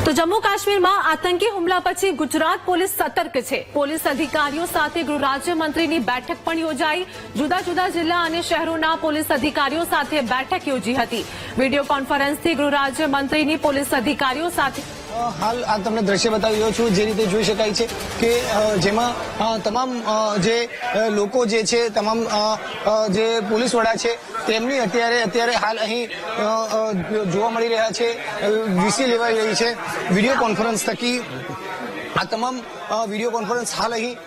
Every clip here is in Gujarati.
તો જમ્મુ કાશ્મીરમાં આતંકી હુમલા પછી ગુજરાત પોલીસ સતર્ક છે। પોલીસ અધિકારીઓ સાથે ગૃહ રાજ્યમંત્રીની બેઠક પણ યોજાઈ। જુદા જુદા જિલ્લા અને શહેરોના પોલીસ અધિકારીઓ સાથે બેઠક યોજી હતી। વિડીયો કોન્ફરન્સથી ગૃહ રાજ્યમંત્રીની પોલીસ અધિકારીઓ સાથે હાલ આ તમને દ્રશ્ય બતાવી રહ્યો છું, જે રીતે જોઈ શકાય છે કે જેમાં તમામ જે લોકો જે છે, તમામ જે પોલીસ વડા છે તેમની અત્યારે હાલ અહીં જોવા મળી રહ્યા છે। વીસી લેવાઈ રહી છે વિડીયો કોન્ફરન્સ થકી। આ તમામ વિડીયો કોન્ફરન્સ હાલ અહીં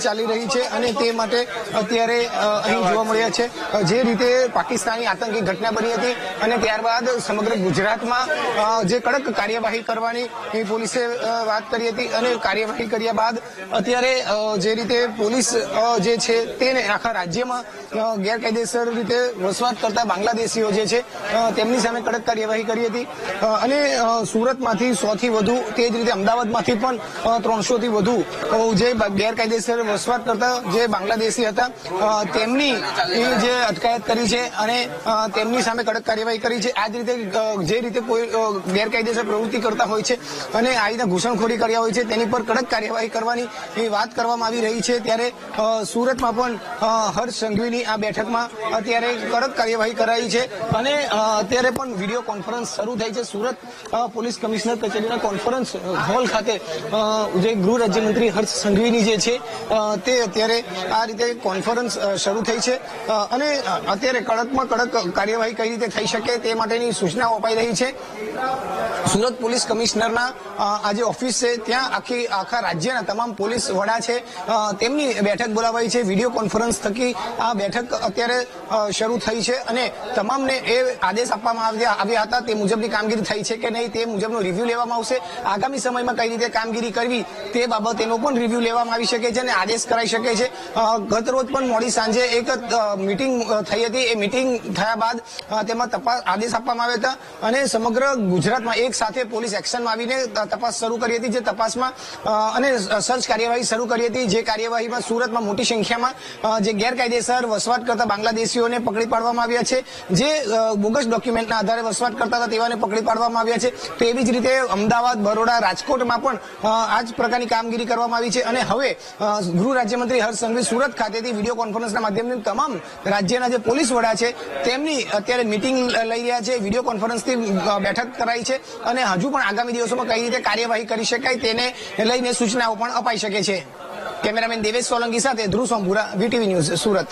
ચાલી રહી છે અને તે માટે અત્યારે અહીં જોવા મળ્યા છે જે રીતે પાકિસ્તાની આતંકી ઘટના બની હતી અને ત્યારબાદ સમગ્ર ગુજરાતમાં જે કડક કાર્યવાહી કરવાની પોલીસે વાત કરી હતી અને કાર્યવાહી કર્યા બાદ અત્યારે જે રીતે પોલીસ જે છે તેને આખા રાજ્યમાં ગેરકાયદેસર રીતે વસવાટ કરતા બાંગ્લાદેશીઓ જે છે તેમની સામે કડક કાર્યવાહી કરી હતી અને સુરતમાંથી 100 થી વધુ, તે જ રીતે અમદાવાદમાંથી પણ 300 થી વધુ જે ગેરકાયદેસર વસવાટ કરતા જે બાંગ્લાદેશી હતા તેમની જે અટકાયત કરી છે અને તેમની સામે કડક કાર્યવાહી કરી છે। આ જ રીતે જે રીતે કોઈ ગેરકાયદેસર પ્રવૃત્તિ કરતા હોય છે અને આ રીતે ઘૂસણખોરી કર્યા હોય છે તેની પર કડક કાર્યવાહી કરવાની વાત કરવામાં આવી રહી છે। ત્યારે સુરતમાં પણ હર્ષ સંઘવીની આ બેઠકમાં અત્યારે કડક કાર્યવાહી કરાઈ છે અને અત્યારે પણ વિડીયો કોન્ફરન્સ શરૂ થઈ છે। સુરત પોલીસ કમિશનર કચેરીના કોન્ફરન્સ હોલ ખાતે જે ગૃહ રાજ્યમંત્રી હર્ષ સંઘવીની જે છે તે અત્યારે આ રીતે કોન્ફરન્સ શરૂ થઈ છે અને અત્યારે કડકમાં કડક કાર્યવાહી કઈ રીતે થઈ શકે તે માટેની સૂચનાઓ અપાઈ રહી છે। સુરત પોલીસ કમિશનરના આ જે ઓફિસ છે ત્યાં આખા રાજ્યના તમામ પોલીસ વડા છે તેમની બેઠક બોલાવાઈ છે। વિડીયો કોન્ફરન્સ થકી આ બેઠક અત્યારે શરૂ થઈ છે અને તમામને એ આદેશ આપવામાં આવ્યા હતા તે મુજબની કામગીરી થઈ છે કે નહીં તે મુજબનો રિવ્યુ લેવામાં આવશે। આગામી સમયમાં કઈ રીતે કામગીરી કરવી તે બાબતેનો પણ રિવ્યુ લેવામાં આવી શકે છે અને આદેશ કરાઈ શકે છે। ગત રોજ પણ મોડી સાંજે એક મીટિંગ થઈ હતી। એ મીટિંગ થયા બાદ તેમાં તપાસ આદેશ આપવામાં આવ્યા હતા અને સમગ્ર ગુજરાતમાં એક સાથે પોલીસ એક્શનમાં આવીને તપાસ શરૂ કરી હતી। જે તપાસમાં અને સર્ચ કાર્યવાહી શરૂ કરી હતી, જે કાર્યવાહીમાં સુરતમાં મોટી સંખ્યામાં જે ગેરકાયદેસર વસવાટ કરતા બાંગ્લાદેશીઓને પકડી પાડવામાં આવ્યા છે, જે બોગસ ડોક્યુમેન્ટના આધારે વસવાટ કરતા હતા તેવાને પકડી પાડવામાં આવ્યા છે। તો એવી જ રીતે અમદાવાદ, બરોડા, રાજકોટમાં પણ આ જ પ્રકારની કામગીરી કરવામાં આવી છે અને હવે ગૃહ રાજ્યમંત્રી હર્ષ સંઘવી સુરત ખાતેથી વિડીયો કોન્ફરન્સના માધ્યમથી તમામ રાજ્યના જે પોલીસ વડા છે તેમની અત્યારે મિટિંગ લઈ રહ્યા છે। વિડીયો કોન્ફરન્સથી બેઠક કરાઈ છે અને હજુ પણ આગામી દિવસોમાં કઈ રીતે કાર્યવાહી કરી શકાય તેને લઈને સૂચનાઓ પણ અપાઈ શકે છે। કેમેરામેન દેવેશ સોલંકી સાથે ધ્રુવ સોમપુરા, વીટીવી ન્યૂઝ, સુરત।